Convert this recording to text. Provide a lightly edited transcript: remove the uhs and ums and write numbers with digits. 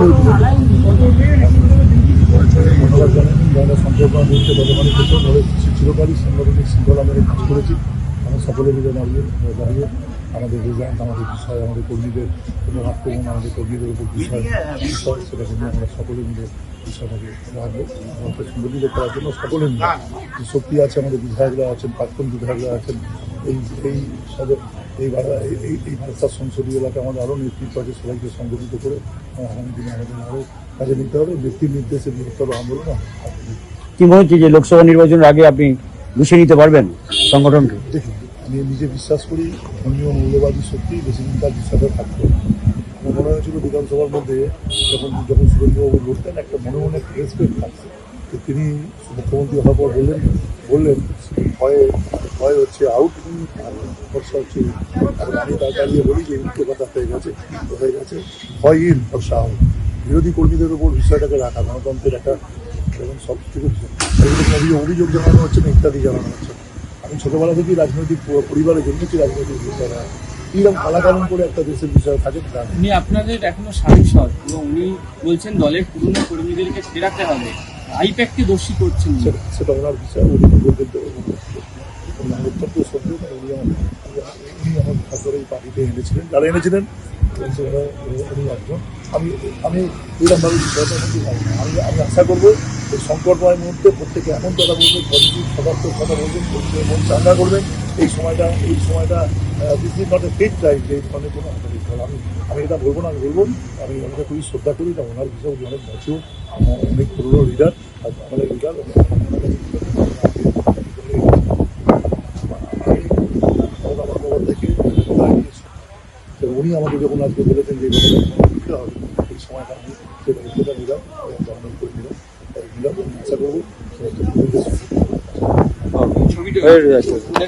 ধন্যবাদ জানাই যারা সম্পর্ক বলতে বর্তমানে প্রচুরভাবে চিরকালই সাংগঠনিক শৃঙ্খলা মেনে কাজ করেছি। আমরা সকলে মিলে দাঁড়িয়ে আমাদের রেজাল্ট, আমাদের বিষয়, আমাদের কর্মীদের কোনো আক্রমণ, আমাদের কর্মীদের উপর বিষয় সেটাকে নিয়ে আমরা সকলে মিলে বিষয়টাকে রাখবো। আমাদের সংগঠিত করার জন্য সকলে মিলে যে শক্তি আছে, আমাদের বিধায়করা আছেন, প্রাক্তন বিধায়করা আছেন, এই ভারসার সংসদীয় এলাকায় আমাদের আরও নেতৃত্ব আছে, সবাইকে সংগঠিত করে আগামী দিনে আমাদের আরও কাজে নিতে হবে। ব্যক্তির নির্দেশে বৃহত্তর আন্দোলন কি মনে হচ্ছে যে লোকসভা নির্বাচনের আগে আপনি গুছিয়ে নিতে পারবেন সংগঠনকে? দেখুন, আমি নিজে বিশ্বাস করি ধর্মীয় মৌলবাদী শক্তি বেশি দিন তার বিষয়টা থাকবে। আমার মনে হয়েছিল বিধানসভার মধ্যে যখন সুরেন্দ্রবাবু লড়তেন একটা মনে মনে রেসপেক্ট থাকছে। তো তিনি মুখ্যমন্ত্রী হওয়ার পর বললেন ভয় হচ্ছে আউট, ভরসা হচ্ছে। আমি তার দাঁড়িয়ে বলি যে উল্টো কথা হয়ে গেছে ভয় ইন, ভরসা আউট। বিরোধী কর্মীদের উপর বিষয়টাকে রাখা গণতন্ত্রের একটা এবং সব থেকে অভিযোগ জানানো হচ্ছে না, ইত্যাদি জানানো হচ্ছে। আমি ছোটবেলা থেকেই রাজনৈতিক পরিবারে জন্মেছি, রাজনৈতিক বিষয় কিরকম কালাকানুন করে একটা দেশের বিষয় থাকে। উনি আপনাদের এখনো সাংসদ এবং উনি বলছেন দলের পুরনো কর্মীদেরকে ফেরাতে হবে, আইপ্যাককে দোষী করছেন। সেটা ওনার বিষয়, উনি বলবেন অত্যন্ত সত্য। উনি আমার সরকার এই পার্টিতে এনেছিলেন, যারা এনেছিলেন উনি একজন। আমি এরকমভাবে বিষয়টা আমি আশা করবো এই সংকটময় মুহূর্তে প্রত্যেকে এমন কথা বলবেন, পজিটিভ সদার্থক কথা বলবেন, মন চাঙ্গা করবেন। এই সময়টা this is not a fake time যে এই ধরনের কোনো আমি এটা বলবো না। আমি ওনাকে খুবই শ্রদ্ধা করি, না ওনার বিষয়ে উনি অনেক বছর অনেক পুরনো লিডার, আমাদের লিডার। উনি আমাকে যখন আজকে বলেছেন যে দিতে হবে, এই সময়টা আমি সেই দায়িত্বটা নিলাম, করে নিলাম। আশা করবো